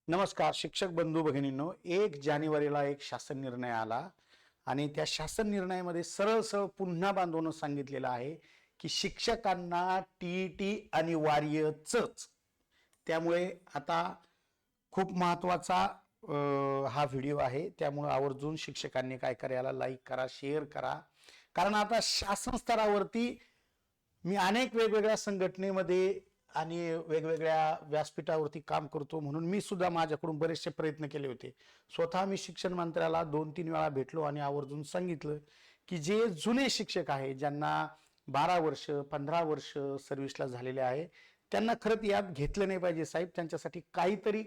नमस्कार शिक्षक बंधू भगिनींनो, 1 जानेवारीला एक शासन निर्णय आला आणि त्या शासन निर्णयामध्ये सरळ सरळ पुन्हा बांधवून सांगितलेलं आहे की शिक्षकांना टीईटी अनिवार्यच. त्यामुळे आता खूप महत्त्वाचा हा व्हिडिओ आहे. त्यामुळे आवर्जून शिक्षकांनी काय करायला लाईक करा, शेअर करा. कारण आता शासन स्तरावरती मी अनेक वेगवेगळ्या संघटनेमध्ये आणि वेगवेगळ्या व्यासपीठावरती काम करतो, म्हणून मी सुद्धा माझ्याकडून बरेचसे प्रयत्न केले होते. स्वतः मी शिक्षण मंत्र्याला 2-3 वेळा भेटलो आणि आवर्जून सांगितलं की जे जुने शिक्षक आहे, ज्यांना 12 वर्ष 15 वर्ष सर्व्हिसला झालेले आहे, त्यांना खरंच यात घेतलं नाही पाहिजे साहेब. त्यांच्यासाठी काहीतरी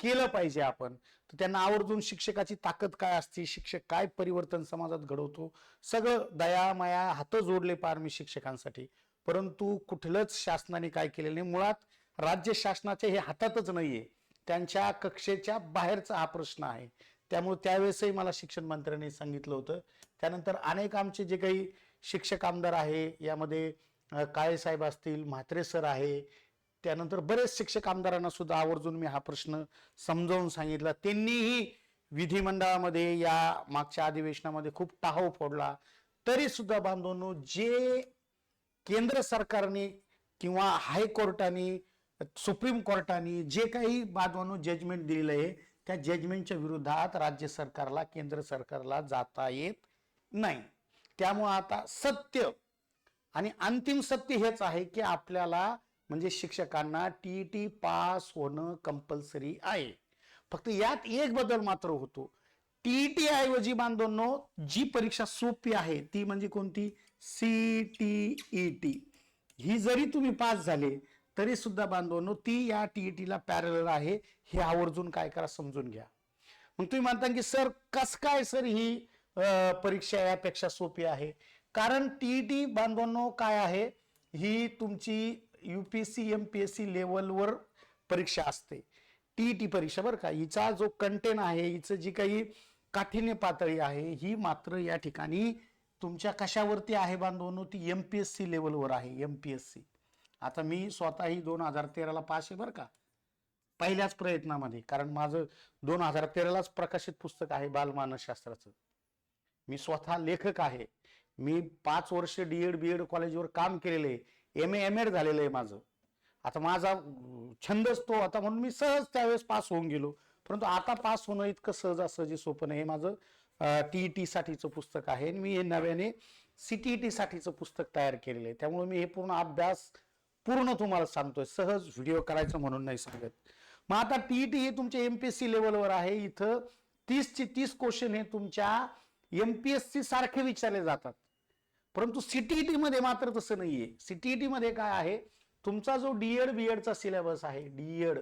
केलं पाहिजे आपण. तर त्यांना आवर्जून शिक्षकाची ताकद काय असते, शिक्षक काय परिवर्तन समाजात घडवतो, सगळं दया माया हात जोडले पार मी शिक्षकांसाठी. परंतु कुठलंच शासनाने काय केलेलं नाही. मुळात राज्य शासनाच्या हे हातातच नाहीये, त्यांच्या कक्षेच्या बाहेरचा हा प्रश्न आहे. त्यामुळे त्यावेळेसही मला शिक्षण मंत्र्यांनी सांगितलं होतं. त्यानंतर अनेक आमचे जे काही शिक्षक आमदार आहे, यामध्ये काळे साहेब असतील, म्हात्रे सर आहे, त्यानंतर बरेच शिक्षक आमदारांना सुद्धा आवर्जून मी हा प्रश्न समजावून सांगितला. त्यांनीही विधिमंडळामध्ये या मागच्या अधिवेशनामध्ये खूप टाहो फोडला. तरी सुद्धा बांधवांनो, जे केंद्र सरकारने किंवा हायकोर्टाने, सुप्रीम कोर्टाने जे काही बांधवांनो जजमेंट दिलेलं आहे, त्या जजमेंटच्या विरोधात राज्य सरकारला, केंद्र सरकारला जाता येत नाही. त्यामुळे आता सत्य आणि अंतिम सत्य हेच आहे की आपल्याला म्हणजे शिक्षकांना टीईटी पास होणं कंपल्सरी आहे. फक्त यात एक बदल मात्र होतो. टीईटी ऐवजी बांधवांनो जी परीक्षा सोपी आहे ती म्हणजे कोणती, सीटीईटी. ही जरी तुम्ही पास झाले तरी सुद्धा बांधवांनो ती या टीईटीला पॅरलल आहे. हे आवर्जून काय करा, समजून घ्या. मग तुम्ही म्हणता की सर कस काय सर ही परीक्षा यापेक्षा सोपी आहे? कारण टीईटी बांधवांनो काय आहे, ही तुमची यूपीएससी एमपीएससी लेवलवर परीक्षा असते. टीईटी परीक्षा बरं का, हिचा जो कंटेन आहे, हिचं जी काही काठिण्य पातळी आहे, ही मात्र या ठिकाणी तुमच्या कशावरती आहे बांधवांनो, ती एमपीएससी लेवलवर आहे. एमपीएससी. आता मी स्वतःही 2013ला पास आहे बरं का, पहिल्याच प्रयत्नामध्ये. कारण माझं 2013लाच प्रकाशित पुस्तक आहे बालमानसशास्त्राचं. मी स्वतः लेखक आहे. मी 5 वर्ष डीएड बीएड कॉलेजवर काम केलेलं आहे. एम एड झालेलं आहे माझं. आता माझा छंदच तो होता, म्हणून मी सहज त्यावेळेस पास होऊन गेलो. परंतु आता पास होणं इतकं सहजासहजी सोपं नाही. हे माझं टीईटी साठीचं पुस्तक आहे. मी हे नव्याने सीटीईटी साठीचं पुस्तक तयार केलेलं आहे. त्यामुळे मी हे पूर्ण अभ्यास पूर्ण तुम्हाला सांगतोय, सहज व्हिडिओ करायचं म्हणून नाही सांगत. मग आता टीईटी हे तुमच्या एमपीएससी लेवलवर आहे. इथं 30चे 30 क्वेश्चन हे तुमच्या एमपीएससी सारखे विचारले जातात. परंतु सीटीईटी मध्ये मात्र तसं नाहीये. सीटीईटी मध्ये काय आहे, तुमचा जो डीएड बीएडचा सिलेबस आहे, डीएड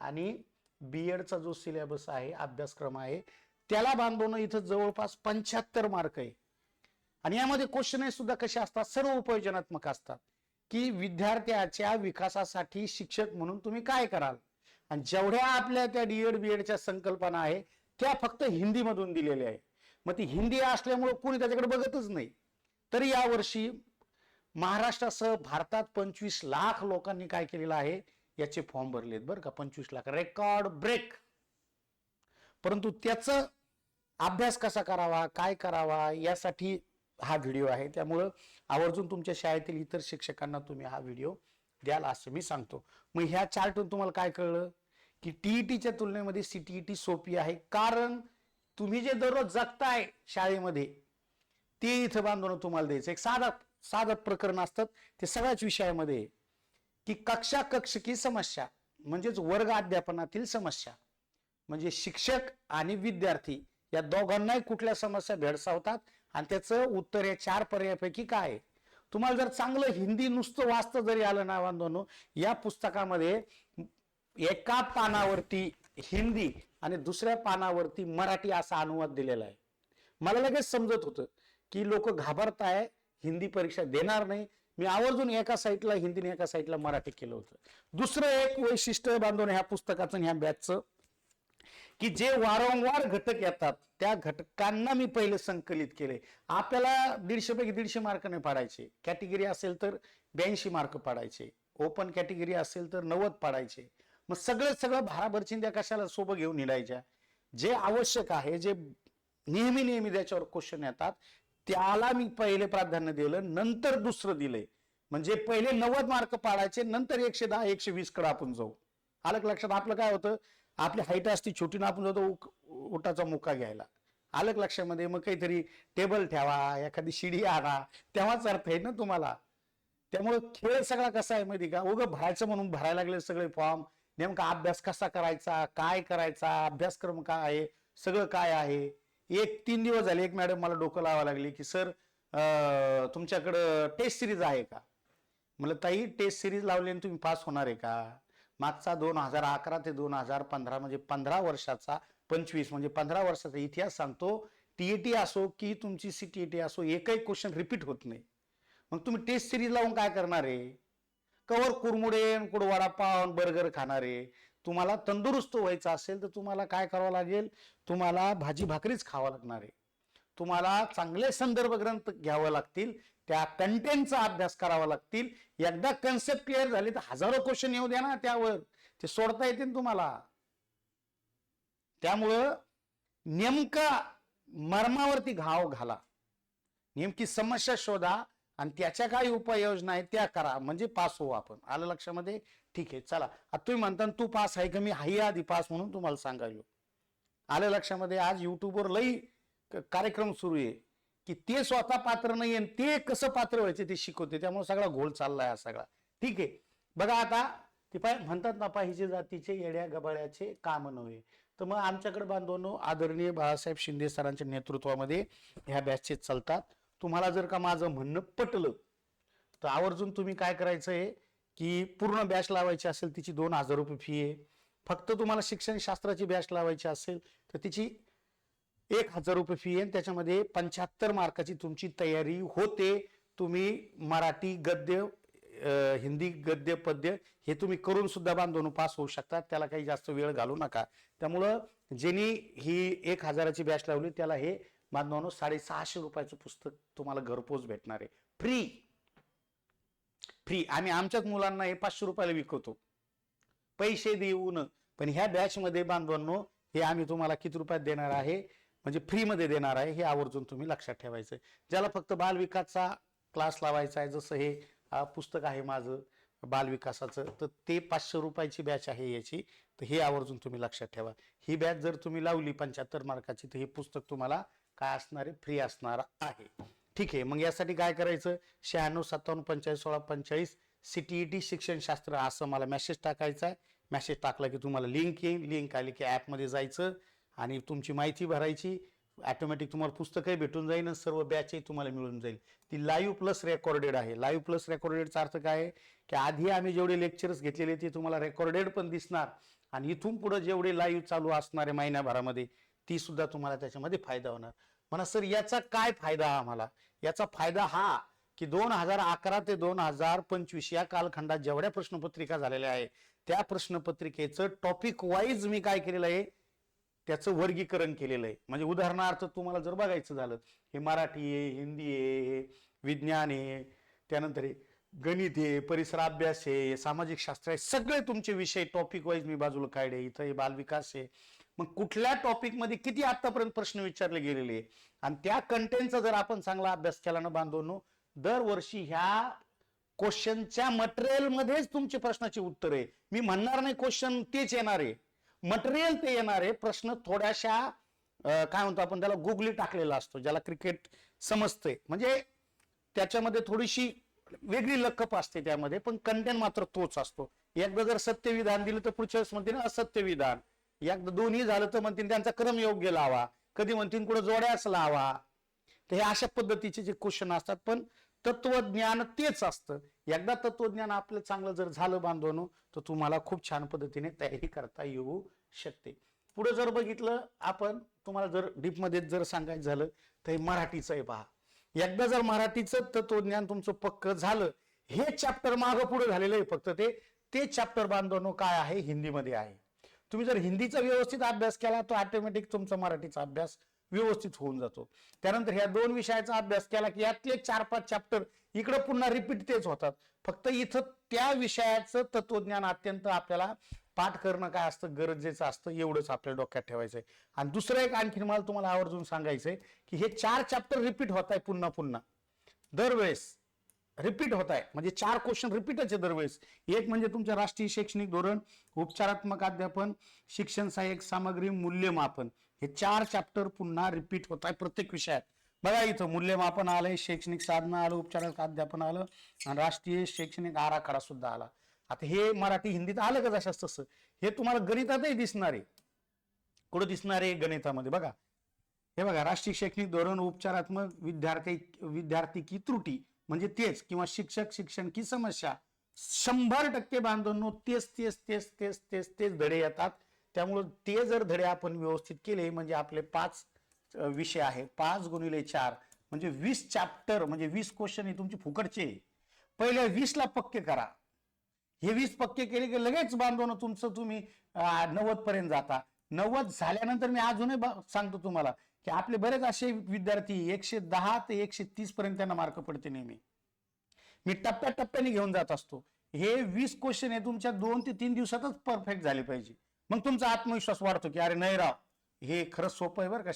आणि बीएडचा जो सिलेबस आहे, अभ्यासक्रम आहे, त्याला बांधवणं इथं जवळपास 75 मार्क आहे. आणि यामध्ये क्वेश्चन सुद्धा कसे असतात, सर्व उपयोजनात्मक असतात. की विद्यार्थ्याच्या विकासासाठी शिक्षक म्हणून तुम्ही काय कराल. आणि जेवढ्या आपल्या त्या डीएड बीएडच्या संकल्पना आहे त्या फक्त हिंदीमधून दिलेल्या आहे. मग ती हिंदी असल्यामुळे कोणी त्याच्याकडे बघतच नाही. तरी यावर्षी महाराष्ट्रासह भारतात 25 लाख लोकांनी काय केलेलं आहे, याचे फॉर्म भरलेत बरं का. 25 लाख, रेकॉर्ड ब्रेक. परंतु त्याचा अभ्यास कसा करावा, काय करावा, यासाठी हा व्हिडिओ आहे. त्यामुळं आवर्जून तुमच्या शाळेतील इतर शिक्षकांना तुम्ही हा व्हिडिओ द्याल असं मी सांगतो. मग ह्या चार्टून तुम्हाला काय कळलं की टीईटीच्या तुलनेमध्ये सीटीईटी सोपी आहे. कारण तुम्ही जे दररोज जगताय शाळेमध्ये ते इथं बांधून तुम्हाला द्यायचं. एक साधं प्रकरण असतात ते सगळ्याच विषयामध्ये की कक्षा कक्ष की समस्या, म्हणजेच वर्ग अध्यापनातील समस्या. म्हणजे शिक्षक आणि विद्यार्थी या दोघांनाही कुठल्या समस्या भेडसावतात आणि त्याचं उत्तर या 4 पर्यायापैकी काय आहे. तुम्हाला जर चांगलं हिंदी नुसतं वाचता जरी आलं ना बांधवांनो, या पुस्तकामध्ये एका पानावरती हिंदी आणि दुसऱ्या पानावरती मराठी असा अनुवाद दिलेला आहे. मला लगेच समजत होतं की लोक घाबरताय, हिंदी परीक्षा देणार नाही. मी आवर्जून एका साईडला हिंदी आणि एका साईडला मराठी केलं होतं. दुसरं एक वैशिष्ट्य बांधून ह्या पुस्तकाचं आणि ह्या बॅचचं की जे वारंवार घटक येतात त्या घटकांना मी पहिले संकलित केले. आपल्याला 150 पैकी 150 मार्क नाही पाडायचे. कॅटेगरी असेल तर 82 मार्क पाडायचे, ओपन कॅटेगरी असेल तर 90 पाडायचे. मग सगळं भाराभरचिंद्या कशाला सोबत घेऊन हिंडायच्या? जे आवश्यक आहे, जे नेहमी त्याच्यावर क्वेश्चन येतात त्याला मी पहिले प्राधान्य दिलं, नंतर दुसरं दिलंय. म्हणजे पहिले 90 मार्क पाडायचे, नंतर 110 120 कडे आपण जाऊ. आलं लक्षात? आपलं काय होतं, आपली हाईट असती छोटी ना, आपण जातो उठाचा मुका घ्यायला. आलं लक्षामध्ये? मग काहीतरी टेबल ठेवा, एखादी शिडी आणा, तेव्हाच अर्थ आहे ना तुम्हाला. त्यामुळे खेळ सगळा कसा आहे माहिती का, उगं भरायचं म्हणून भरायला लागले सगळे फॉर्म. नेमका अभ्यास कसा करायचा, काय करायचा, अभ्यासक्रम काय आहे, सगळं काय आहे. 3 दिवस झाले एक मॅडम मला डोकं लावायला लागली की सर तुमच्याकडं टेस्ट सिरीज आहे का? म्हणलं ताई टेस्ट सिरीज लावली आणि तुम्ही पास होणार आहे का? मागचा 2011 ते 2015 म्हणजे 15 वर्षाचा, 25 म्हणजे 15 वर्षाचा इतिहास सांगतो. टीईटी असो की तुमची सीटीईटी असो, एकही क्वेश्चन रिपीट होत नाही. मग तुम्ही टेस्ट सिरीज लावून काय करणार आहे? कवर कुरमुडे कुड वडापाव बर्गर खाणार आहे? तुम्हाला तंदुरुस्त व्हायचं असेल तर तुम्हाला काय करावं लागेल, तुम्हाला भाजी भाकरीच खावं लागणार आहे. तुम्हाला चांगले संदर्भ ग्रंथ घ्यावं लागतील, त्या कंटेंटचा अभ्यास करावा लागतील. एकदा कन्सेप्ट क्लिअर झाली तर हजारो क्वेश्चन येऊ द्या ना, त्यावर ते सोडता येतील तुम्हाला. त्यामुळं नेमका मर्मावरती घाव घाला, नेमकी समस्या शोधा आणि त्याच्या काही उपाययोजना आहेत त्या करा, म्हणजे पास होऊ आपण. आलं लक्षामध्ये? ठीक आहे, चला. आता तुम्ही म्हणता तू पास आहे का? मी हाही आधी पास म्हणून तुम्हाला सांगायलो. आलं लक्षामध्ये? आज युट्यूबवर लई कार्यक्रम सुरू आहे की ते स्वतः पात्र नाही आणि ते कसं पात्र व्हायचे ते शिकवते. त्यामुळे सगळा घोळ चाललाय हा सगळा. ठीक आहे, बघा आता ते पाय म्हणतात ना, पाहिजे जातीचे येड्या गबाळ्याचे काम नव्हे. तर मग आमच्याकडे बांधवनो आदरणीय बाळासाहेब शिंदे सरांच्या नेतृत्वामध्ये ह्या बॅचचे चालतात. तुम्हाला जर का माझं म्हणणं पटलं तर आवर्जून तुम्ही काय करायचंय की पूर्ण बॅच लावायची असेल तिची 2000 रुपये फी आहे. फक्त तुम्हाला शिक्षण शास्त्राची बॅच लावायची असेल तर तिची 1000 रुपये फी आहे. त्याच्यामध्ये 75 मार्काची तुमची तयारी होते. तुम्ही मराठी गद्य, हिंदी गद्य, पद्य हे तुम्ही करून सुद्धा बांधून पास होऊ शकतात. त्याला काही जास्त वेळ घालू नका. त्यामुळं ज्यांनी ही 1000ची बॅच लावली त्याला हे बांधवांनो 650 रुपयाचं पुस्तक तुम्हाला घरपोच भेटणार आहे, फ्री. आम्ही आमच्याच मुलांना हे 500 रुपयाला विकवतो पैसे देऊन. पण ह्या बॅच मध्ये बांधवांनो हे आम्ही तुम्हाला किती रुपयात देणार आहे, म्हणजे फ्री मध्ये देणार आहे. हे आवर्जून तुम्ही लक्षात ठेवायचं. ज्याला फक्त बालविकासचा क्लास लावायचा आहे, जसं हे पुस्तक आहे माझं बालविकासाचं, तर ते 500 रुपयाची बॅच आहे याची. तर हे आवर्जून तुम्ही लक्षात ठेवा. ही बॅच जर तुम्ही लावली 75 मार्काची तर हे पुस्तक तुम्हाला काय असणार आहे, फ्री असणार आहे. ठीक आहे, मग यासाठी काय करायचं, 96 57 45 16 45 सीटीईटी शिक्षणशास्त्र असं मला मेसेज टाकायचा आहे. मेसेज टाकला की तुम्हाला लिंक येईल. लिंक आली की ॲपमध्ये जायचं आणि तुमची माहिती भरायची. ऑटोमॅटिक तुम्हाला पुस्तकही भेटून जाईल आणि सर्व बॅचही तुम्हाला मिळून जाईल. ती लाईव्ह प्लस रेकॉर्डेड आहे. लाईव्ह प्लस रेकॉर्डेडचा अर्थ काय आहे की आधी आम्ही जेवढे लेक्चर्स घेतलेले ते तुम्हाला रेकॉर्डेड पण दिसणार आणि इथून पुढे जेवढे लाईव्ह चालू असणार आहे महिन्याभरामध्ये ती सुद्धा तुम्हाला त्याच्यामध्ये फायदा होणार. म्हणा सर याचा काय फायदा आम्हाला? याचा फायदा हा की 2011 ते 2025 या कालखंडात जेवढ्या प्रश्नपत्रिका झालेल्या आहे त्या प्रश्नपत्रिकेचं टॉपिक वाईज मी काय केलेलं आहे, त्याचं वर्गीकरण केलेलं आहे. म्हणजे उदाहरणार्थ तुम्हाला जर बघायचं झालं, हे मराठी आहे, हिंदी आहे, विज्ञान आहे, त्यानंतर गणित आहे, परिसर अभ्यास आहे, सामाजिक शास्त्र आहे, सगळे तुमचे विषय टॉपिक वाईज मी बाजूला काढले. इथं हे बालविकास आहे. मग कुठल्या टॉपिक मध्ये किती आतापर्यंत प्रश्न विचारले गेलेले आणि त्या कंटेंटचा जर आपण चांगला अभ्यास केला ना बांधवनो, दरवर्षी ह्या क्वेश्चनच्या मटेरियल मध्येच तुमचे प्रश्नाची उत्तर आहे. मी म्हणणार नाही क्वेश्चन तेच येणार आहे, मटेरियल ते येणार आहे. प्रश्न थोड्याशा काय म्हणतो आपण त्याला गुगली टाकलेला असतो, ज्याला क्रिकेट समजते, म्हणजे त्याच्यामध्ये थोडीशी वेगळी लकप असते त्यामध्ये, पण कंटेंट मात्र तोच असतो. एकदा जर सत्य विधान दिलं तर पुढच्या वेळेस म्हणतील असत्य विधान, एकदा दोन्ही झालं तर म्हणतील त्यांचा क्रम योग्य लावा, कधी म्हणतील कुठं जोड्याच लावा. तर हे अशा पद्धतीचे जे क्वेश्चन असतात, पण तत्वज्ञान तेच असतं. एकदा तत्वज्ञान आपलं चांगलं जर झालं बांधवनो तर तुम्हाला खूप छान पद्धतीने तयारी करता येऊ शकते. पुढे जर बघितलं आपण, तुम्हाला जर डीप मध्ये जर सांगायचं झालं तर मराठीचं आहे पहा. एकदा जर मराठीचं तत्वज्ञान तुमचं पक्क झालं, हे चॅप्टर मागं पुढे झालेलं आहे, फक्त ते चॅप्टर बांधवनो काय आहे, हिंदीमध्ये आहे. तुम्ही जर हिंदीचा व्यवस्थित अभ्यास केला तर ऑटोमॅटिक तुमचा मराठीचा अभ्यास व्यवस्थित होऊन जातो. त्यानंतर ह्या 2 विषयाचा अभ्यास केला की यातले 4-5 चॅप्टर इकडे पुन्हा रिपीट तेच होतात. फक्त इथं त्या विषयाचं तत्वज्ञान अत्यंत आपल्याला पाठ करणं काय असतं, गरजेचं असतं, एवढंच आपल्या डोक्यात ठेवायचंय. आणि दुसरं एक आणखीन मला तुम्हाला आवर्जून सांगायचंय की हे 4 चॅप्टर रिपीट होत आहे पुन्हा पुन्हा दरवेळेस रिपीट होत आहे, म्हणजे 4 क्वेश्चन रिपीटच आहे दरवेळेस. एक म्हणजे तुमच्या राष्ट्रीय शैक्षणिक धोरण, उपचारात्मक अध्यापन, शिक्षण सहाय्यक सामग्री, मूल्यमापन, हे 4 चॅप्टर पुन्हा रिपीट होत आहे प्रत्येक विषयात. बघा इथं मूल्यमापन आलंय, शैक्षणिक साधनं आलं, उपचारात्मक अध्यापन आलं आणि राष्ट्रीय शैक्षणिक आराखडा सुद्धा आला. आता हे मराठी हिंदीत आलं का जशाच तसं, हे तुम्हाला गणितातही दिसणार आहे. कुठं दिसणार आहे? गणितामध्ये. बघा हे बघा, राष्ट्रीय शैक्षणिक धोरण, उपचारात्मक विद्यार्थी की त्रुटी म्हणजे तेच, किंवा शिक्षक शिक्षण की समस्या, 100% बांधवांनो तेच तेच तेच तेच तेच तेच धडे येतात. त्यामुळे ते जर धडे आपण व्यवस्थित केले म्हणजे आपले 5 विषय आहे, 5 गुणिले 4 म्हणजे 20 चॅप्टर, म्हणजे 20 क्वेश्चन हे तुमचे फुकटचे. पहिले 20 ला पक्के करा. हे 20 पक्के केले की लगेच बांधवनं तुमचं तुम्ही 90 पर्यंत जाता. 90 झाल्यानंतर मी अजूनही सांगतो तुम्हाला की आपले बरेच असे विद्यार्थी 110 ते 130 पर्यंत त्यांना मार्क पडते नेहमी. मी टप्प्याटप्प्याने घेऊन जात असतो. हे 20 क्वेश्चन हे तुमच्या 2 ते 3 दिवसातच परफेक्ट झाले पाहिजे. मग तुमचा आत्मविश्वास वाढतो की अरे नाही राव, हे खरंच सोपं आहे बरं का.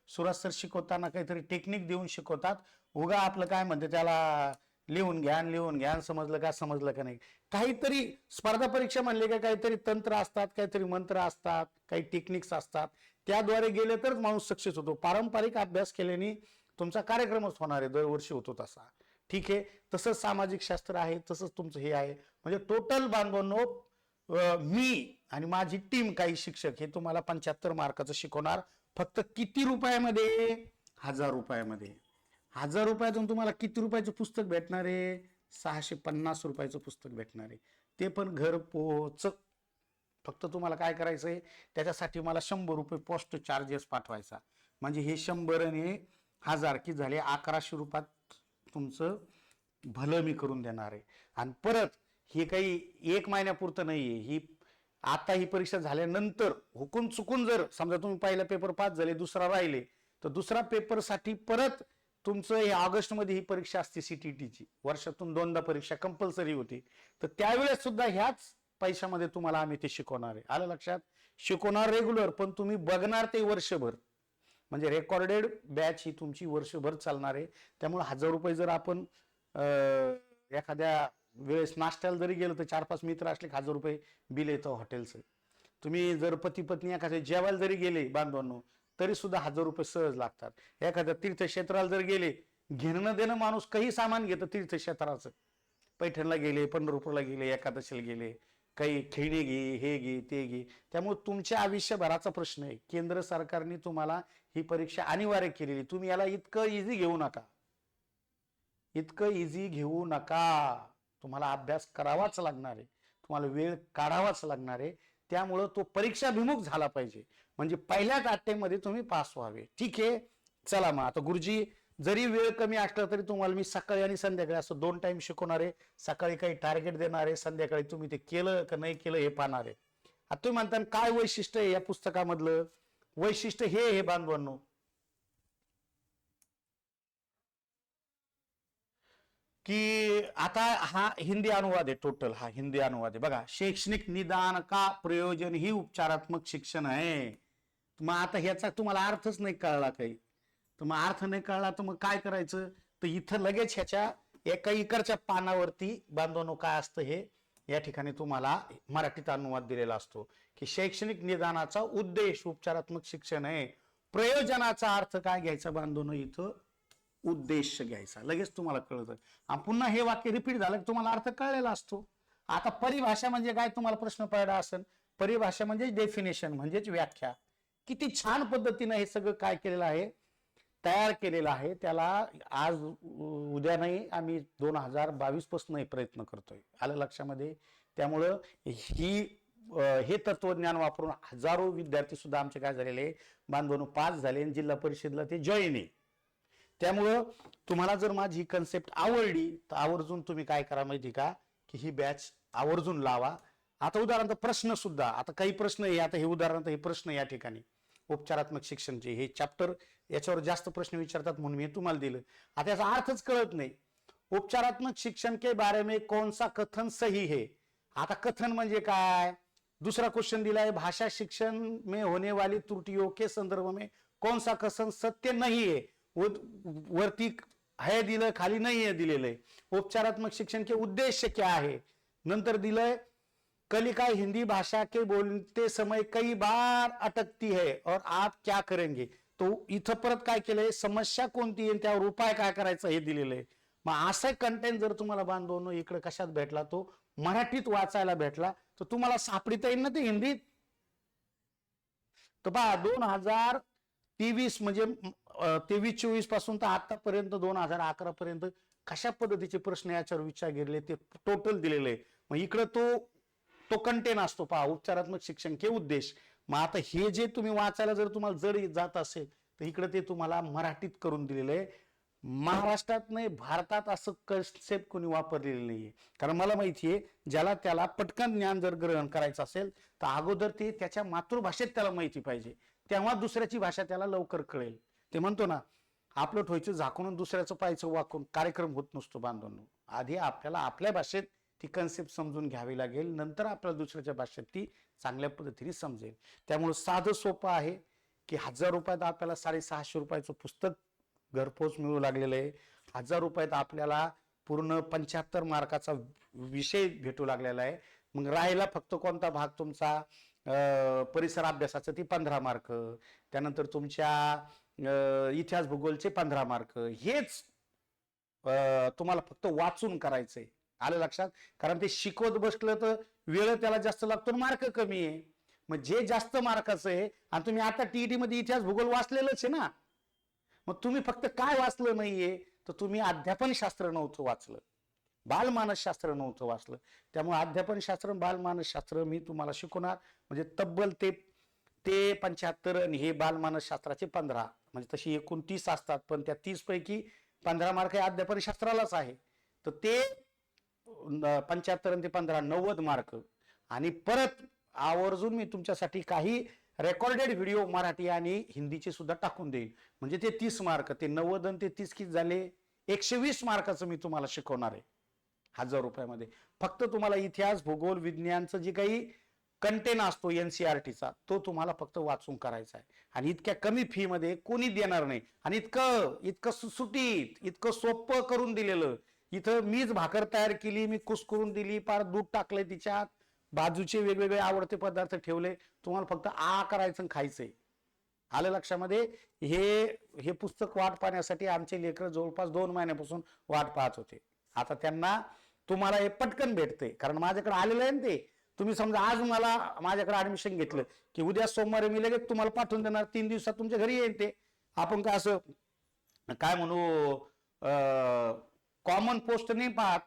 सुरज सर शिकवताना काहीतरी टेक्निक देऊन शिकवतात. उगा आपलं काय म्हणते त्याला लिहून घ्या समजलं का समजलं का नाही. काहीतरी स्पर्धा परीक्षा म्हणले का काहीतरी तंत्र असतात, काहीतरी मंत्र असतात, काही टेक्निक्स असतात, त्याद्वारे गेले तरच माणूस सक्सेस होतो. पारंपरिक अभ्यास केल्याने तुमचा कार्यक्रमच होणार आहे, दरवर्षी होतो तसा. ठीक आहे, तसंच सामाजिक शास्त्र आहे, तसंच तुमचं हे आहे. म्हणजे टोटल बांधवांनो मी आणि माझी टीम काही शिक्षक हे तुम्हाला 75 मार्काचं शिकवणार. फक्त किती रुपयामध्ये? 1000 रुपयामध्ये. 1000 रुपयातून तुम्हाला किती रुपयाचं पुस्तक भेटणार आहे? 650 रुपयाचं पुस्तक भेटणार आहे. ते पण घर पोच. फक्त तुम्हाला काय करायचंय, त्याच्यासाठी मला 100 रुपये पोस्ट चार्जेस पाठवायचा. म्हणजे हे 100 आणि 1000 की झाले 1100 रुपयात तुमचं भलं मी करून देणार आहे. आणि परत हे काही 1 महिन्यापुरतं नाहीये. ही आता ही परीक्षा झाल्यानंतर हुकून चुकून जर समजा तुम्ही पहिला पेपर पास झाले, दुसरा राहिले, तर दुसरा पेपरसाठी परत तुमचं हे ऑगस्टमध्ये ही परीक्षा असते सीटीटीची. वर्षातून 2दा परीक्षा कंपल्सरी होती. तर त्यावेळेस सुद्धा ह्याच पैशामध्ये तुम्हाला आम्ही ते शिकवणार आहे. आलं लक्षात? शिकवणार रेग्युलर, पण तुम्ही बघणार ते वर्षभर. म्हणजे रेकॉर्डेड बॅच ही तुमची वर्षभर चालणार आहे. त्यामुळे 1000 रुपये जर आपण एखाद्या वेळेस नाश्त्याला जरी गेलो तर 4-5 मित्र असले 1000 रुपये बिल येतं हॉटेलचं. तुम्ही जर पती पत्नी एखाद्या जेवायला जरी गेले बांधवांनो तरी सुद्धा 1000 रुपये सहज लागतात. एखाद्या तीर्थक्षेत्राला जर गेले, घेणं देणं माणूस काही सामान घेतं तीर्थक्षेत्राचं. पैठणला गेले, पंढरपूरला गेले, एकादशीला गेले, काही खेळणी घे, हे घे, ते घे. त्यामुळे तुमच्या आयुष्यभराचा प्रश्न आहे. केंद्र सरकारने तुम्हाला ही परीक्षा अनिवार्य केलेली. तुम्ही याला इतकं इझी घेऊ नका. इतकं इझी घेऊ नका. तुम्हाला अभ्यास करावाच लागणार आहे, तुम्हाला वेळ काढावाच लागणार आहे. त्यामुळं तो परीक्षाभिमुख झाला पाहिजे, म्हणजे पहिल्याच अटेम्प्टमध्ये तुम्ही पास व्हावे. ठीक आहे, चला मग आता गुरुजी जरी वेळ कमी असला तरी तुम्हाला मी सकाळी आणि संध्याकाळी असं 2 टाइम शिकवणार आहे. सकाळी काही टार्गेट देणार आहे, संध्याकाळी तुम्ही ते केलं का नाही केलं हे पाहणार आहे. आता तुम्ही म्हणता काय वैशिष्ट्य आहे या पुस्तकामधलं? वैशिष्ट्य हे बांधवांनो, की आता हा हिंदी अनुवाद आहे. टोटल हा हिंदी अनुवाद आहे. बघा, शैक्षणिक निदान का प्रयोजन ही उपचारात्मक शिक्षण आहे. मग आता ह्याचा तुम्हाला अर्थच नाही कळला काही, तर मग अर्थ नाही कळला तर मग काय करायचं? तर इथं लगेच ह्याच्या एका इकडच्या पानावरती बांधवांनो काय असतं हे या ठिकाणी तुम्हाला मराठीत अनुवाद दिलेला असतो की शैक्षणिक निदानाचा उद्देश उपचारात्मक शिक्षण आहे. प्रयोजनाचा अर्थ काय घ्यायचा बांधवांनो? इथं उद्देश घ्यायचा. लगेच तुम्हाला कळतं. पुन्हा हे वाक्य रिपीट झालं की तुम्हाला अर्थ कळलेला असतो. आता परिभाषा म्हणजे काय तुम्हाला प्रश्न पडला असेल. परिभाषा म्हणजे डेफिनेशन, म्हणजेच व्याख्या. किती छान पद्धतीने हे सगळं काय केलेलं आहे, तयार केलेलं आहे. त्याला आज उद्या नाही, आम्ही 2022 पासून प्रयत्न करतोय. आलं लक्षामध्ये? त्यामुळं हे तत्वज्ञान वापरून हजारो विद्यार्थी सुद्धा आमचे काय झालेले बांधवांनो पास झाले, जिल्हा परिषदला ते जॉईन आहे. त्यामुळं तुम्हाला जर माझी ही कन्सेप्ट आवडली तर आवर्जून तुम्ही काय करा माहिती का, की ही बॅच आवर्जून लावा. आता उदाहरणार्थ प्रश्न सुद्धा, आता काही प्रश्न आहे, आता हे उदाहरणार्थ हे प्रश्न या ठिकाणी उपचारात्मक शिक्षणचे हे चॅप्टर, याच्यावर जास्त प्रश्न विचारतात म्हणून मी तुम्हाला दिलं. आता याचा अर्थच कळत नाही. उपचारात्मक शिक्षण के बारे में कौन सा कथन सही है? आता कथन म्हणजे काय? दूसरा क्वेश्चन दिला है, भाषा शिक्षण में होने वाली त्रुटियों के संदर्भ में कौन सा कथन सत्य नहीं है, वो वरती है दिलं, खाली नाही आहे दिलेलं आहे। उपचारात्मक शिक्षण के उद्देश्य क्या है, नंतर दिलंय कलिका हिंदी भाषा के बोलते समय कई बार अटकती है और आप क्या करेंगे। तो इथं परत काय केलंय, समस्या कोणती आहे त्यावर उपाय काय करायचा हे दिलेलं आहे। मग असं कंटेंट जर तुम्हाला बांधवनो इकडे कशात भेटला, तो मराठीत वाचायला भेटला, तर तुम्हाला सापडता येईल ना ते हिंदीत। तर पहा 2023 म्हणजे 23-24 पासून तर आतापर्यंत 2011 पर्यंत कशा पद्धतीचे प्रश्न याच्यावर विचार गेले ते टोटल दिलेले आहे। मग इकडे तो कंटेन असतो पहा, उपचारात्मक शिक्षण के उद्देश। मग आता हे जे तुम्ही वाचायला जर तुम्हाला जड जात असेल तर इकडे ते तुम्हाला मराठीत करून दिलेलं आहे। महाराष्ट्रात नाही भारतात असं कन्सेप्ट कोणी वापरलेलं नाहीये, कारण मला माहितीये ज्याला त्याला पटकन ज्ञान जर ग्रहण करायचं असेल तर अगोदर ते त्याच्या मातृभाषेत त्याला माहिती पाहिजे, तेव्हा दुसऱ्याची भाषा त्याला लवकर कळेल। ते म्हणतो ना, आपलं ठोयचं झाकून दुसऱ्याचं पायचं वाकून कार्यक्रम होत नसतो बांधवांनो। आधी आपल्याला आपल्या भाषेत ती कन्सेप्ट समजून घ्यावी लागेल, नंतर आपल्याला दुसऱ्याच्या भाषेत ती चांगल्या पद्धतीने समजेल। त्यामुळे साधं सोपं आहे की 1000 रुपयात आपल्याला 650 रुपयाचं पुस्तक घरपोच मिळू लागलेलं आहे। 1000 रुपयात आपल्याला पूर्ण 75 मार्काचा विषय भेटू लागलेला आहे। मग राहिला फक्त कोणता भाग तुमचा परिसर अभ्यासाचं, ती 15 मार्क, त्यानंतर तुमच्या इतिहास भूगोलचे 15 मार्क, हेच तुम्हाला फक्त वाचून करायचंय। आलं लक्षात, कारण ते शिकवत बसलं तर वेळ त्याला जास्त लागतो, मार्क कमी आहे। मग जे जास्त मार्काचं आहे, आणि तुम्ही आता टीईटी मध्ये इतिहास भूगोल वाचलेलंच आहे ना, मग तुम्ही फक्त काय वाचलं नाहीये, तर तुम्ही अध्यापन शास्त्र नव्हतं वाचलं, बालमानसशास्त्र नव्हतं वाचलं। त्यामुळे अध्यापन शास्त्र बालमानसशास्त्र मी तुम्हाला शिकवणार, म्हणजे तब्बल ते 75 आणि हे बालमानसशास्त्राचे 15, म्हणजे तशी एकूण 30 असतात, पण त्या 30 पैकी 15 मार्क हे अध्यापन शास्त्रालाच आहे। तर ते 75 आणि ते 15 90 मार्क, आणि परत आवर्जून मी तुमच्यासाठी काही रेकॉर्डेड व्हिडिओ मराठी आणि हिंदीचे सुद्धा टाकून देईल, म्हणजे ते 30 मार्क, ते 90 आणि ते 30 किती झाले, 120 मार्काचं मी तुम्हाला शिकवणार आहे 1000 रुपयामध्ये। फक्त तुम्हाला इतिहास भूगोल विज्ञानचं जे काही कंटेन असतो एनसीईआरटीचा, तो तुम्हाला फक्त वाचून करायचा आहे, आणि इतक्या कमी फी मध्ये कोणी देणार नाही, आणि इतकं सुटसुटीत इतकं सोपं करून दिलेलं। इथं मीच भाकर तयार केली, मी कुस्करून दिली, पार दूध टाकलंय तिच्यात, बाजूचे वेगवेगळे आवडते पदार्थ ठेवले, तुम्हाला फक्त करायचं खायचंय। आलं लक्षामध्ये। हे पुस्तक वाट पाहण्यासाठी आमचे लेकर जवळपास 2 महिन्यापासून वाट पाहत होते। आता त्यांना तुम्हाला हे पटकन भेटते, कारण माझ्याकडे आलेलं आहे ना ते। तुम्ही समजा आज मला माझ्याकडे ऍडमिशन घेतलं की उद्या सोमवारी मी लगेच तुम्हाला पाठवून देणार, 3 दिवसात तुमच्या घरी येईल ते। आपण काय असं काय म्हणू, कॉमन पोस्ट नाही पाहत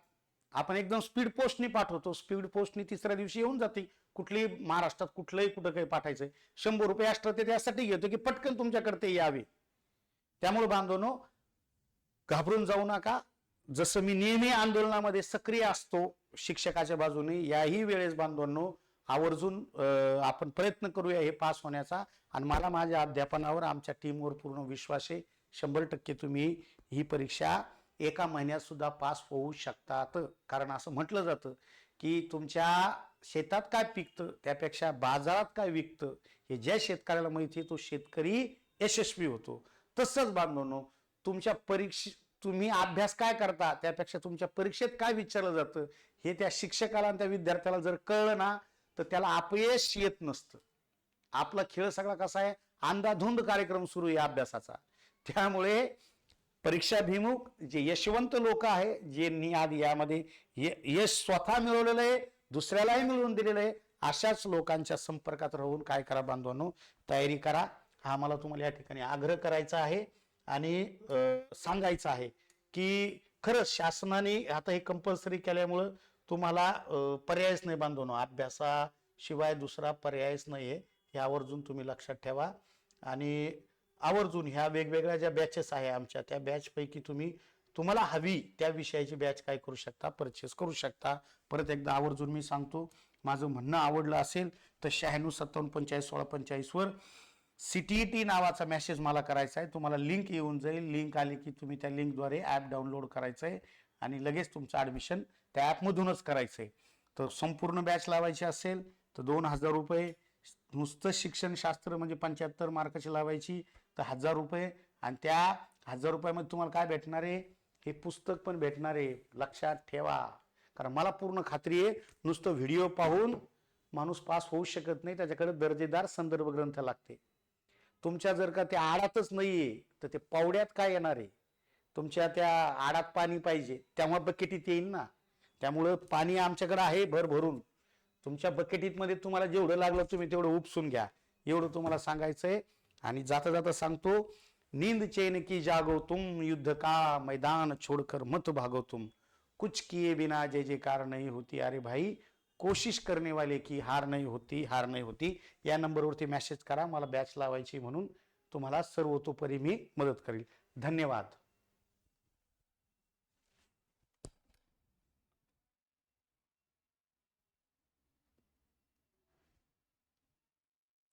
आपण, एकदम स्पीड पोस्टनी पाठवतो। स्पीड पोस्टनी तिसऱ्या दिवशी येऊन जाते, कुठली महाराष्ट्रात कुठलंही कुठं काही पाठायचंय, 100 रुपये एक्स्ट्रा ते त्यासाठी घेतो की पटकन तुमच्याकडे ते यावे। त्यामुळे बांधवनो घाबरून जाऊ नका, जसं मी नेहमी आंदोलनामध्ये सक्रिय असतो शिक्षकाच्या बाजूने, याही वेळेस बांधवांनो आवर्जून आपण प्रयत्न करूया हे पास होण्याचा, आणि मला माझ्या अध्यापनावर आमच्या टीमवर पूर्ण विश्वास आहे। 100% तुम्ही ही परीक्षा एका महिन्यात सुद्धा पास होऊ शकतात, कारण असं म्हटलं जातं की तुमच्या शेतात काय पिकतं त्यापेक्षा बाजारात काय विकतं हे ज्या शेतकऱ्याला माहिती आहे तो शेतकरी यशस्वी होतो। तसंच बांधवांनो तुमच्या तुम्ही अभ्यास काय करता त्यापेक्षा तुमच्या परीक्षेत काय विचारलं जातं हे त्या शिक्षकाला आणि त्या विद्यार्थ्याला जर कळलं ना, तर त्याला अपयश येत नसतं। आपला खेळ सगळा कसा आहे, अंधाधुंद कार्यक्रम सुरू आहे अभ्यासाचा। त्यामुळे परीक्षाभिमुख जे यशवंत लोक आहे, ज्यांनी आधी यामध्ये यश स्वतः मिळवलेलं आहे, दुसऱ्यालाही मिळवून दिलेलं आहे, अशाच लोकांच्या संपर्कात राहून काय करा बांधवांनो, तयारी करा। हा मला तुम्हाला या ठिकाणी आग्रह करायचा आहे आणि सांगायचं आहे की खरंच शासनाने आता हे कंपल्सरी केल्यामुळं तुम्हाला पर्यायच नाही बांधवांनो, अभ्यासाशिवाय दुसरा पर्यायच नाहीये, हे आवर्जून तुम्ही लक्षात ठेवा। आणि आवर्जून ह्या वेगवेगळ्या ज्या बॅचेस आहे आमच्या, त्या बॅच पैकी तुम्हाला हवी त्या विषयाची बॅच काय करू शकता, परचेस करू शकता। परत एकदा आवर्जून मी सांगतो, माझं म्हणणं आवडलं असेल तर 9657451645 वर CTET नावाचा मेसेज मला करायचा आहे, तुम्हाला लिंक येऊन जाईल। लिंक आली की तुम्ही त्या लिंकद्वारे ॲप डाउनलोड करायचंय आणि लगेच तुमचं ॲडमिशन त्या ॲपमधूनच करायचंय। तर संपूर्ण बॅच लावायची असेल तर 2,000 रुपये नुसतं शिक्षणशास्त्र म्हणजे 75 मार्काची लावायची तर 1,000 रुपये, आणि त्या 1,000 रुपयामध्ये तुम्हाला काय भेटणार आहे, हे पुस्तक पण भेटणार आहे. लक्षात ठेवा, कारण मला पूर्ण खात्री आहे नुसतं व्हिडिओ पाहून माणूस पास होऊ शकत नाही, त्याच्याकडे दर्जेदार संदर्भ ग्रंथ लागते. तुमच्या जर का त्या आडातच नाहीये तर ते पावड्यात काय येणार आहे, तुमच्या त्या आडात पाणी पाहिजे तेव्हा बकेटीत येईल ना. त्यामुळं पाणी आमच्याकडे आहे भरभरून, तुमच्या बकेटीत मध्ये तुम्हाला जेवढं लागलं तुम्ही तेवढं उपसून घ्या, एवढं तुम्हाला सांगायचंय. आणि जाता जाता सांगतो, नींद चैन की जागो तुम, युद्ध का मैदान छोड़कर मत भागो तुम, कुछ किए बिना जय जयकार नहीं होती. अरे भाई, कोशिश करने वाले की हार नहीं होती, हार नहीं होती. या नंबरवरती मेसेज करा, मला बॅच लावायची म्हणून तुम्हाला सर्वतोपरी मी मदत करेल. धन्यवाद.